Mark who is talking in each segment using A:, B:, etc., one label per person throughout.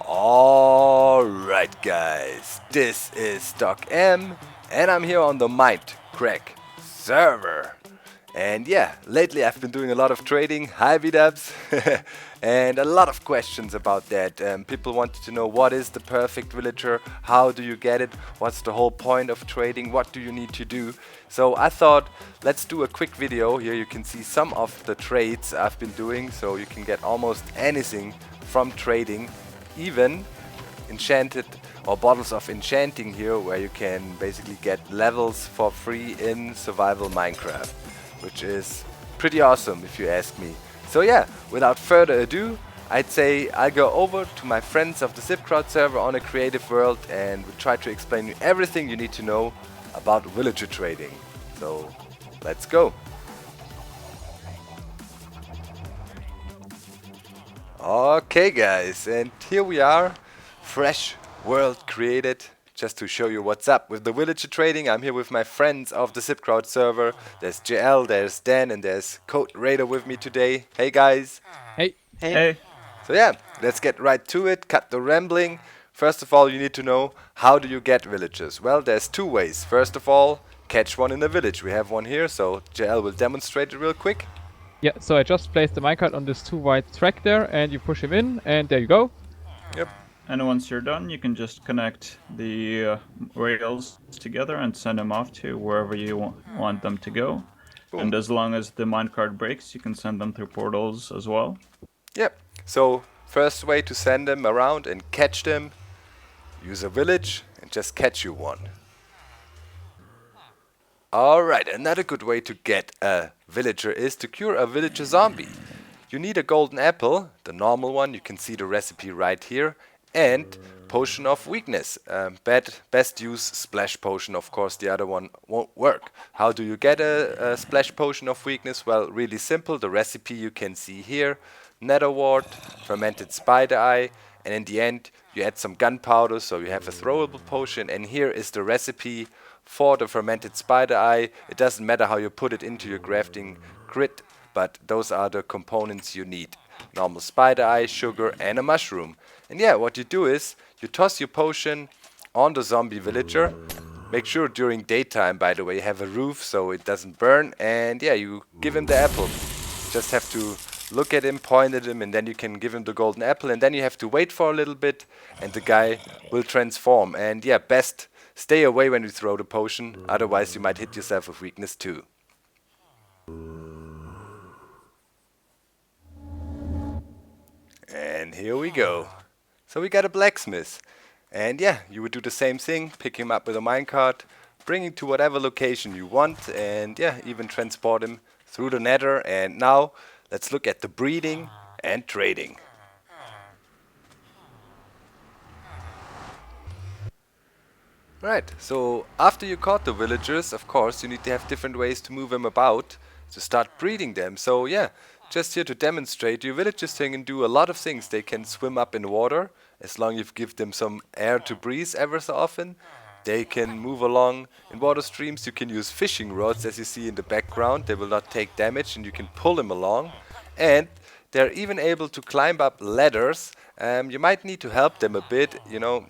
A: Alright guys, this is Doc M and I'm here on the Mindcrack server. And yeah, lately I've been doing a lot of trading, hi V-dubs, and a lot of questions about that. People wanted to know what is the perfect villager, how do you get it, what's the whole point of trading, what do you need to do. So I thought let's do a quick video. Here you can see some of the trades I've been doing, so you can get almost anything from trading, even enchanted or bottles of enchanting here, where you can basically get levels for free in survival Minecraft, which is pretty awesome if you ask me. So yeah, without further ado, I'd say I'll go over to my friends of the ZipCrowd server on a creative world and we'll try to explain you everything you need to know about villager trading. So let's go. Okay guys, and here we are, fresh world created. Just to show you what's up with the villager trading, I'm here with my friends of the ZipCrowd server. There's JL, there's Dan, and there's Code Raider with me today. Hey guys.
B: Hey.
C: Hey.
A: So yeah, let's get right to it, cut the rambling. First of all, you need to know, how do you get villagers? Well, there's two ways. First of all, catch one in a village. We have one here, so JL will demonstrate it real quick.
B: Yeah, so I just placed the minecart on this 2 white track there, and you push him in, and there you go.
A: Yep.
C: And once you're done, you can just connect the rails together and send them off to wherever you want them to go.
A: Boom.
C: And as long as the minecart breaks, you can send them through portals as well.
A: Yep. So first way to send them around and catch them, use a village and just catch you one. Alright, another good way to get a villager is to cure a villager zombie. You need a golden apple, the normal one, you can see the recipe right here, and potion of weakness. Best use splash potion, of course the other one won't work. How do you get a splash potion of weakness? Well, really simple, the recipe you can see here. Nether wart, fermented spider eye, and in the end you add some gunpowder so you have a throwable potion, and here is the recipe for the fermented spider eye. It doesn't matter how you put it into your crafting grid, but those are the components you need. Normal spider eye, sugar and a mushroom. And yeah, what you do is you toss your potion on the zombie villager. Make sure during daytime, by the way, you have a roof so it doesn't burn, and yeah, you give him the apple. Just have to look at him, point at him, and then you can give him the golden apple, and then you have to wait for a little bit and the guy will transform. And yeah, best stay away when you throw the potion, otherwise you might hit yourself with weakness too. And here we go. So we got a blacksmith. And yeah, you would do the same thing, pick him up with a minecart, bring him to whatever location you want, and yeah, even transport him through the nether. And now let's look at the breeding and trading. Right, so after you caught the villagers, of course, you need to have different ways to move them about to start breeding them. So yeah, just here to demonstrate, your villagers can do a lot of things. They can swim up in water, as long as you give them some air to breathe ever so often. They can move along in water streams. You can use fishing rods, as you see in the background. They will not take damage and you can pull them along. And they're even able to climb up ladders. You might need to help them a bit, you know.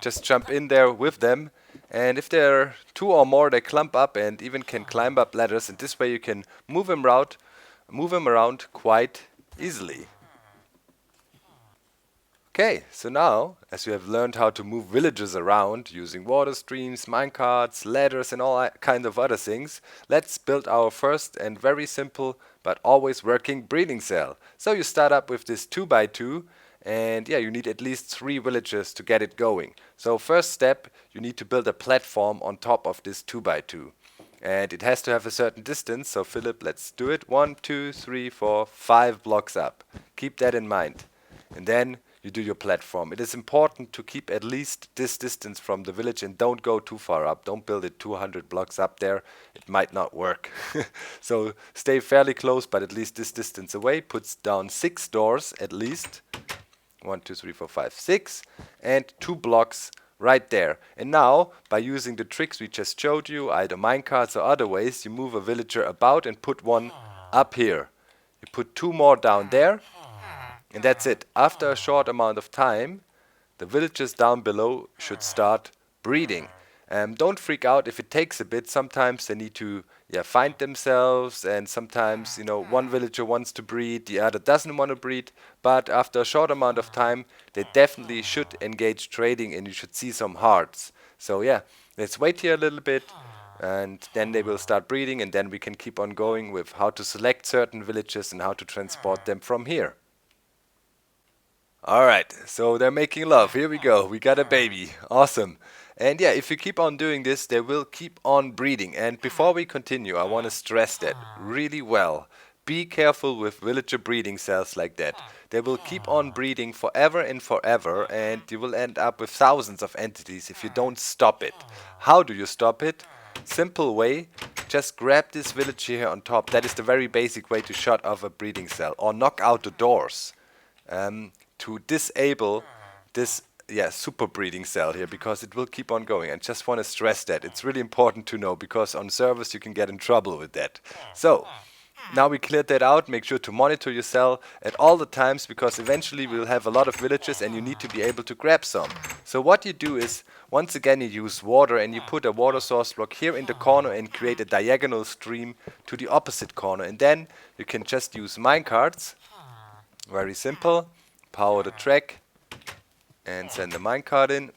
A: Just jump in there with them, and if there are two or more, they clump up and even can climb up ladders, and this way you can move them around quite easily. Okay, so now, as you have learned how to move villagers around using water streams, minecarts, ladders and all kinds of other things, let's build our first and very simple but always working breeding cell. So you start up with this 2x2, and yeah, you need at least 3 villagers to get it going. So first step, you need to build a platform on top of this 2x2. And it has to have a certain distance, so Philip, let's do it. 1, 2, 3, 4, 5 blocks up. Keep that in mind. And then you do your platform. It is important to keep at least this distance from the village and don't go too far up. Don't build it 200 blocks up there. It might not work. So stay fairly close, but at least this distance away. Puts down 6 doors at least. 1, 2, 3, 4, 5, 6, and 2 blocks right there. And now, by using the tricks we just showed you, either minecarts or other ways, you move a villager about and put one up here. You put 2 more down there, And that's it. After a short amount of time, the villagers down below should start breeding. Don't freak out if it takes a bit. Sometimes they need to find themselves, and sometimes one villager wants to breed, the other doesn't want to breed. But after a short amount of time, they definitely should engage trading, and you should see some hearts. So yeah, let's wait here a little bit, and then they will start breeding, and then we can keep on going with how to select certain villages and how to transport them from here. Alright, so they're making love. Here we go. We got a baby. Awesome. And yeah, if you keep on doing this, they will keep on breeding. And before we continue, I want to stress that really well. Be careful with villager breeding cells like that. They will keep on breeding forever and forever, and you will end up with thousands of entities if you don't stop it. How do you stop it? Simple way. Just grab this villager here on top. That is the very basic way to shut off a breeding cell, or knock out the doors. To disable this super breeding cell here, because it will keep on going. I just want to stress that. It's really important to know, because on servers you can get in trouble with that. So, now we cleared that out. Make sure to monitor your cell at all the times, because eventually we'll have a lot of villages and you need to be able to grab some. So what you do is, once again you use water, and you put a water source block here in the corner and create a diagonal stream to the opposite corner. And then you can just use minecarts. Very simple. Power the track and send the minecart in,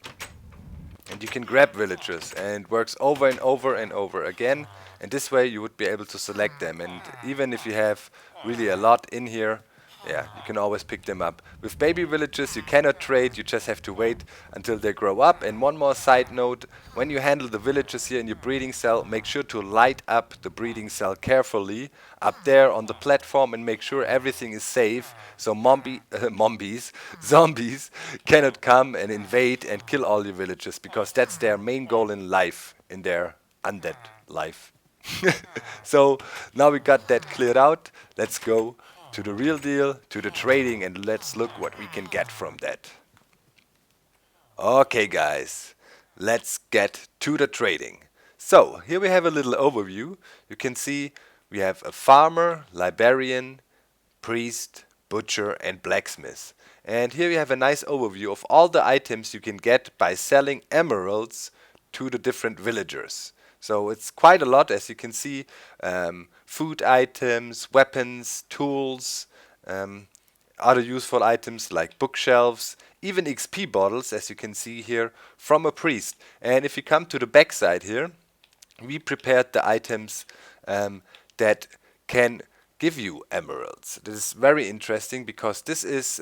A: and you can grab villagers, and it works over and over and over again, and this way you would be able to select them. And even if you have really a lot in here, you can always pick them up. With baby villagers you cannot trade, you just have to wait until they grow up. And one more side note, when you handle the villagers here in your breeding cell, make sure to light up the breeding cell carefully up there on the platform, and make sure everything is safe, so zombies cannot come and invade and kill all your villagers, because that's their main goal in life, in their undead life. So now we got that cleared out. Let's go to the real deal, to the trading, and let's look what we can get from that. Okay guys, let's get to the trading. So here we have a little overview. You can see we have a farmer, librarian, priest, butcher, and blacksmith. And here we have a nice overview of all the items you can get by selling emeralds to the different villagers. So it's quite a lot, as you can see. Food items, weapons, tools, other useful items like bookshelves, even XP bottles, as you can see here, from a priest. And if you come to the back side here, we prepared the items that can give you emeralds. This is very interesting, because this is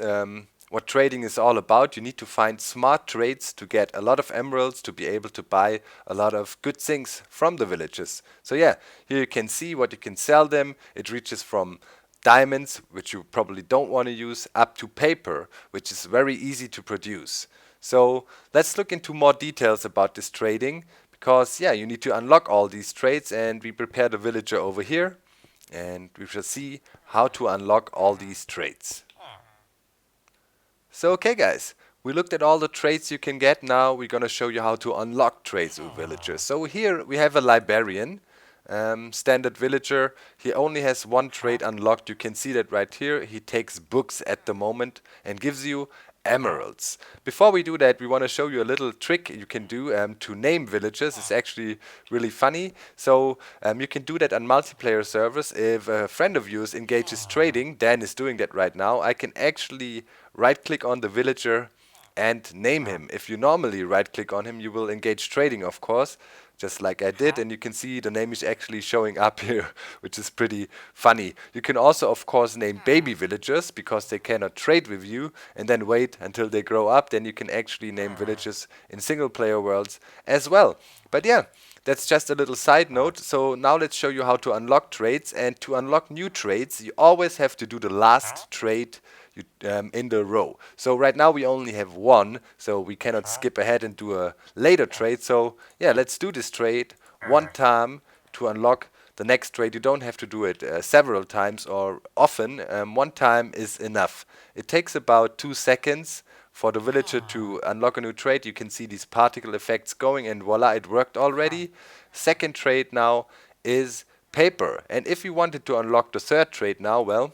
A: what trading is all about. You need to find smart trades to get a lot of emeralds, to be able to buy a lot of good things from the villages. So yeah, here you can see what you can sell them. It reaches from diamonds, which you probably don't want to use, up to paper, which is very easy to produce. So let's look into more details about this trading, because you need to unlock all these trades, and we prepared a villager over here, and we shall see how to unlock all these trades. So okay guys, we looked at all the traits you can get. Now we're gonna show you how to unlock traits with villagers. So here we have a librarian, standard villager. He only has one trait unlocked. You can see that right here. He takes books at the moment and gives you emeralds. Before we do that, we want to show you a little trick you can do to name villagers. It's actually really funny. So you can do that on multiplayer servers. If a friend of yours engages trading, Dan is doing that right now, I can actually right click on the villager and name him. If you normally right click on him, you will engage trading, of course, just like I did, and you can see the name is actually showing up here, which is pretty funny. You can also, of course, name baby villagers, because they cannot trade with you, and then wait until they grow up. Then you can actually name villagers in single player worlds as well. But yeah, that's just a little side note. So now let's show you how to unlock trades. And to unlock new trades, you always have to do the last trade in the row. So right now we only have one, so we cannot skip ahead and do a later trade. So yeah, let's do this trade one time to unlock the next trade. You don't have to do it several times or often. One time is enough. It takes about 2 seconds for the villager to unlock a new trade. You can see these particle effects going, and voila, it worked already. Second trade now is paper. And if you wanted to unlock the third trade now, well,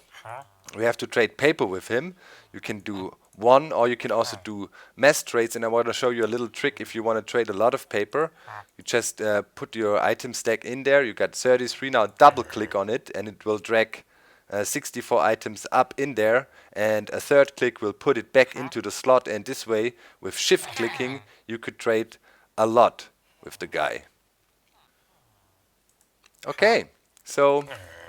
A: we have to trade paper with him. You can do one, or you can also do mass trades. And I want to show you a little trick if you want to trade a lot of paper. You just put your item stack in there. You got 33. Now double click on it and it will drag 64 items up in there, and a third click will put it back into the slot. And this way, with shift clicking, you could trade a lot with the guy. Okay, so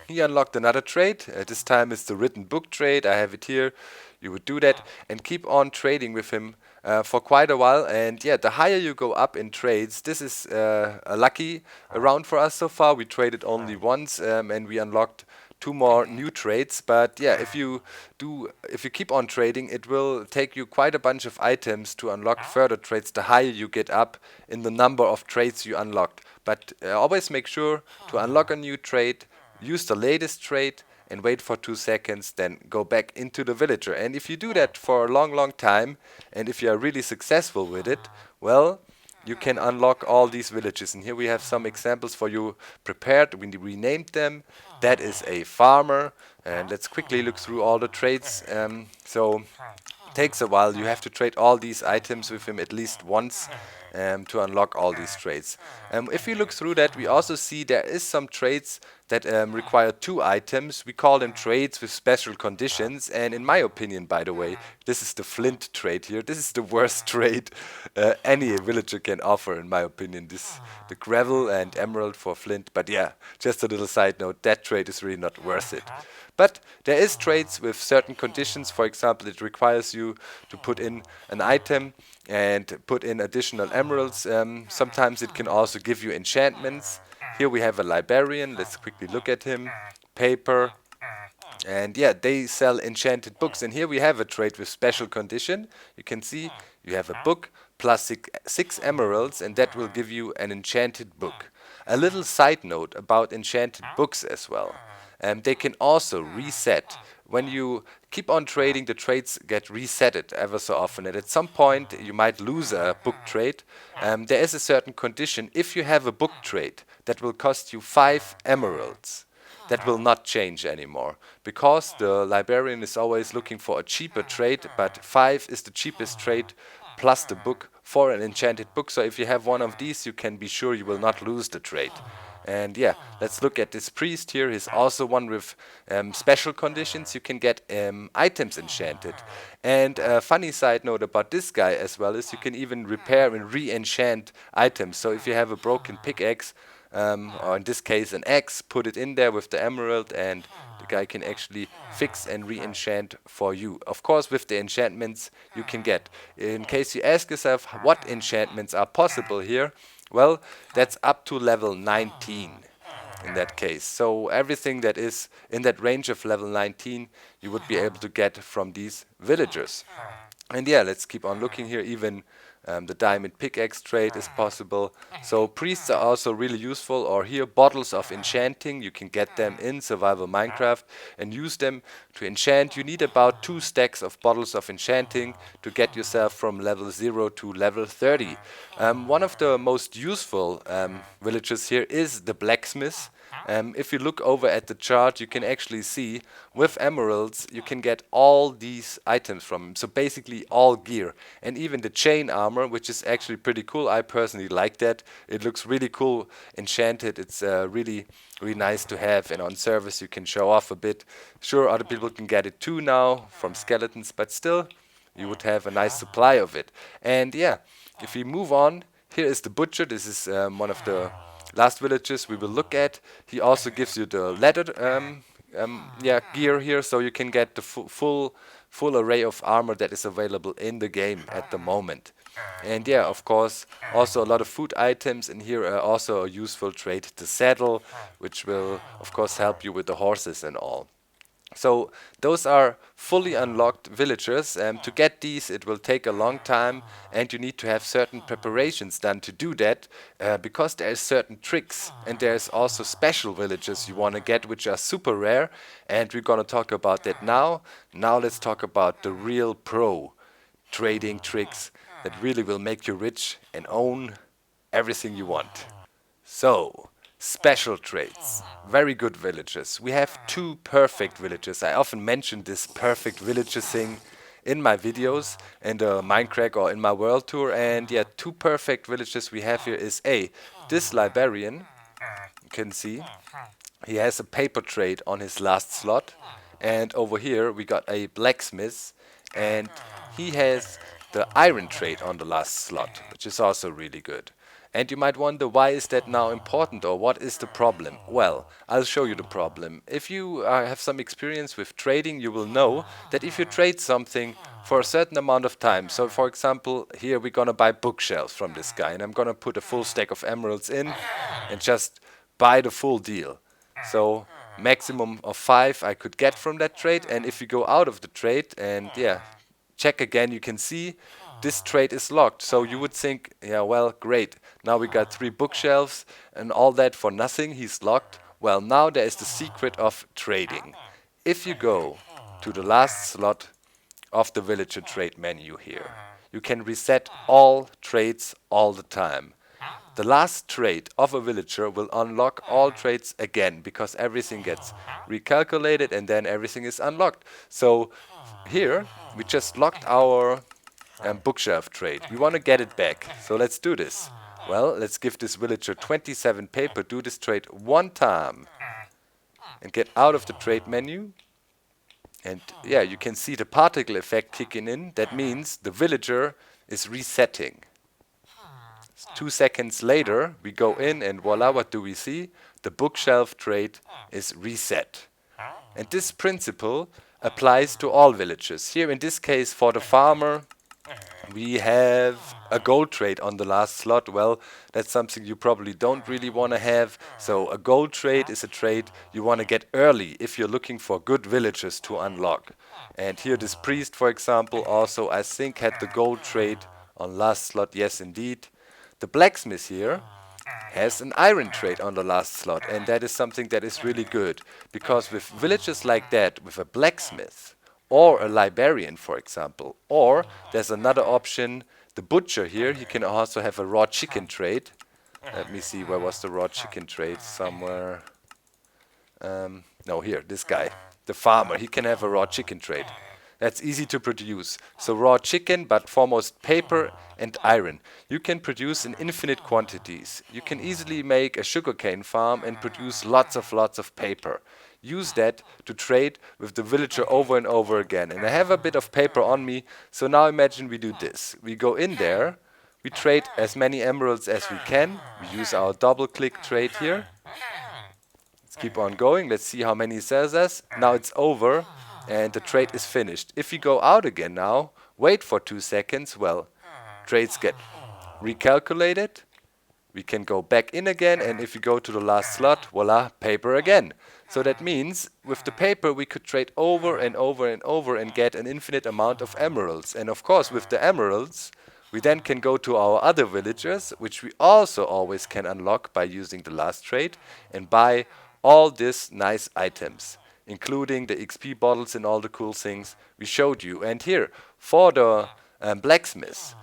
A: he unlocked another trade. This time it's the written book trade. I have it here. You would do that and keep on trading with him for quite a while. And yeah, the higher you go up in trades, this is a lucky round for us so far. We traded only once and we unlocked 2 more new trades. But yeah, if you keep on trading, it will take you quite a bunch of items to unlock further trades the higher you get up in the number of trades you unlocked. But always make sure to unlock a new trade, use the latest trade, and wait for 2 seconds, then go back into the villager. And if you do that for a long time, and if you are really successful with it, well, you can unlock all these villages. And here we have some examples for you prepared. We renamed them. That is a farmer. And let's quickly look through all the trades. So takes a while. You have to trade all these items with him at least once to unlock all these trades. If we look through that, we also see there is some trades that require 2 items. We call them trades with special conditions, and in my opinion, by the way, this is the flint trade here. This is the worst trade any villager can offer, in my opinion. The gravel and emerald for flint. But yeah, just a little side note, that trade is really not worth it. But there is trades with certain conditions. For example, it requires you to put in an item and put in additional emeralds. Sometimes it can also give you enchantments. Here we have a librarian. Let's quickly look at him. Paper. And yeah, they sell enchanted books. And here we have a trade with special condition. You can see you have a book plus 6 emeralds, and that will give you an enchanted book. A little side note about enchanted books as well. They can also reset. When you keep on trading, the trades get resetted ever so often, and at some point you might lose a book trade. There is a certain condition. If you have a book trade that will cost you 5 emeralds, that will not change anymore, because the librarian is always looking for a cheaper trade, but 5 is the cheapest trade plus the book for an enchanted book. So if you have one of these, you can be sure you will not lose the trade. And yeah, let's look at this priest here. He's also one with special conditions. You can get items enchanted. And a funny side note about this guy as well is you can even repair and re-enchant items. So if you have a broken pickaxe, or in this case an axe, put it in there with the emerald, and the guy can actually fix and re-enchant for you. Of course, with the enchantments you can get. In case you ask yourself what enchantments are possible here, well, that's up to level 19 in that case. So everything that is in that range of level 19 you would be able to get from these villagers. And yeah, let's keep on looking here. Even the diamond pickaxe trade is possible. So priests are also really useful. Or here, bottles of enchanting. You can get them in survival Minecraft and use them to enchant. You need about 2 stacks of bottles of enchanting to get yourself from level 0 to level 30. One of the most useful villages here is the blacksmith. If you look over at the chart, you can actually see with emeralds you can get all these items from him. So basically all gear, and even the chain armor, which is actually pretty cool. I personally like that. It looks really cool enchanted. It's really nice to have, and on service you can show off a bit. Sure, other people can get it too now from skeletons, but still you would have a nice supply of it. And yeah, if we move on, here is the butcher. This is one of the last villages we will look at. He also gives you the leather gear here, so you can get the full array of armor that is available in the game at the moment. And yeah, of course, also a lot of food items, and here also a useful trade, the saddle, which will of course help you with the horses and all. So those are fully unlocked villagers. To get these it will take a long time, and you need to have certain preparations done to do that, because there's certain tricks, and there's also special villagers you want to get which are super rare, and we're gonna talk about that now. Now let's talk about the real pro trading tricks that really will make you rich and own everything you want. So, special traits. Very good villages. We have 2 perfect villages. I often mention this perfect villages thing. in my videos in the Minecraft or in my world tour. And yeah, two perfect villages we have here is this librarian, you can see, he has a paper trade on his last slot. And over here we got a blacksmith, and he has the iron trade on the last slot, which is also really good. And you might wonder, why is that now important, or what is the problem? Well, I'll show you the problem. If you have some experience with trading, you will know that if you trade something for a certain amount of time, so for example, here we're gonna buy bookshelves from this guy, and I'm gonna put a full stack of emeralds in and just buy the full deal. So maximum of 5 I could get from that trade, and if you go out of the trade and yeah, check again, you can see this trade is locked. So you would think, yeah, well, great. Now we got 3 bookshelves and all that for nothing. He's locked. Well, now there is the secret of trading. If you go to the last slot of the villager trade menu here, you can reset all trades all the time. The last trade of a villager will unlock all trades again, because everything gets recalculated and then everything is unlocked. So here we just locked our bookshelf trade. We want to get it back. So let's do this. Well, let's give this villager 27 paper, do this trade one time and get out of the trade menu. And yeah, you can see the particle effect kicking in. That means the villager is resetting. 2 seconds later, we go in and voila, what do we see? The bookshelf trade is reset. And this principle applies to all villages. Here in this case, for the farmer, we have a gold trade on the last slot. Well, that's something you probably don't really want to have. So a gold trade is a trade you want to get early if you're looking for good villages to unlock. And here this priest, for example, also I think had the gold trade on last slot. Yes, indeed. The blacksmith here has an iron trade on the last slot, and that is something that is really good, because with villages like that, with a blacksmith or a librarian, for example, or there's another option, the butcher here, he can also have a raw chicken trade. Let me see, where was the raw chicken trade? Somewhere. No, here, this guy, the farmer, he can have a raw chicken trade. That's easy to produce. So raw chicken, but foremost paper and iron. You can produce in infinite quantities. You can easily make a sugarcane farm and produce lots of paper. Use that to trade with the villager over and over again. And I have a bit of paper on me, so now imagine we do this. We go in there, we trade as many emeralds as we can. We use our double click trade here. Let's keep on going. Let's see how many he sells us. Now it's over and the trade is finished. If we go out again now, wait for 2 seconds, well, trades get recalculated. We can go back in again, and if you go to the last slot, voila, paper again. So that means with the paper we could trade over and over and over and get an infinite amount of emeralds. And of course with the emeralds we then can go to our other villagers, which we also always can unlock by using the last trade, and buy all these nice items, including the XP bottles and all the cool things we showed you. And here, for the blacksmith,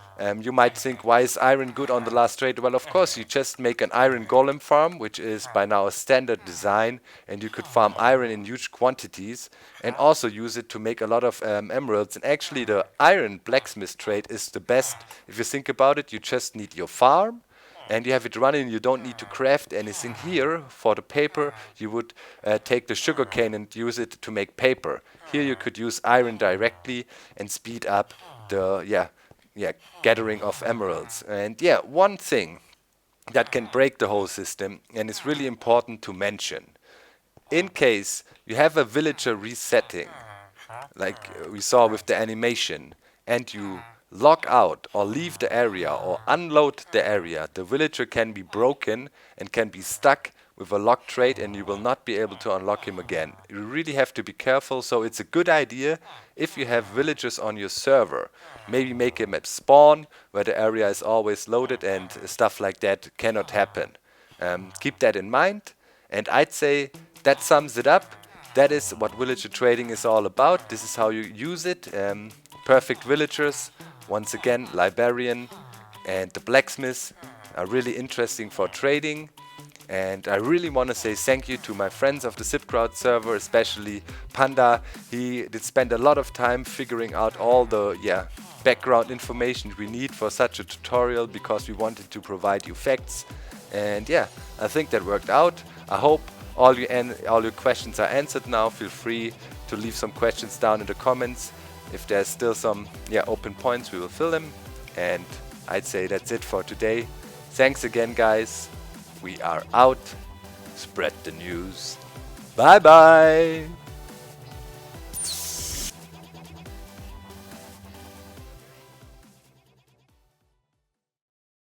A: you might think, why is iron good on the last trade? Well, of course, you just make an iron golem farm, which is by now a standard design, and you could farm iron in huge quantities and also use it to make a lot of emeralds. And actually, the iron blacksmith trade is the best. If you think about it, you just need your farm, and you have it running. You don't need to craft anything. Here for the paper you would take the sugarcane and use it to make paper. Here you could use iron directly and speed up the gathering of emeralds. And yeah, one thing that can break the whole system, and it's really important to mention, in case you have a villager resetting, like we saw with the animation, and you log out or leave the area or unload the area, the villager can be broken and can be stuck with a locked trade, and you will not be able to unlock him again. You really have to be careful. So it's a good idea, if you have villagers on your server, maybe make him at spawn where the area is always loaded and stuff like that cannot happen. Keep that in mind, and I'd say that sums it up. That is what villager trading is all about. This is how you use it. Perfect villagers, once again, librarian and the blacksmith are really interesting for trading. And I really want to say thank you to my friends of the SipCrowd server, especially Panda. He did spend a lot of time figuring out all the background information we need for such a tutorial, because we wanted to provide you facts. And yeah, I think that worked out. I hope all your questions are answered now. Feel free to leave some questions down in the comments. If there's still some open points, we will fill them. And I'd say that's it for today. Thanks again, guys. We are out. Spread the news. Bye bye.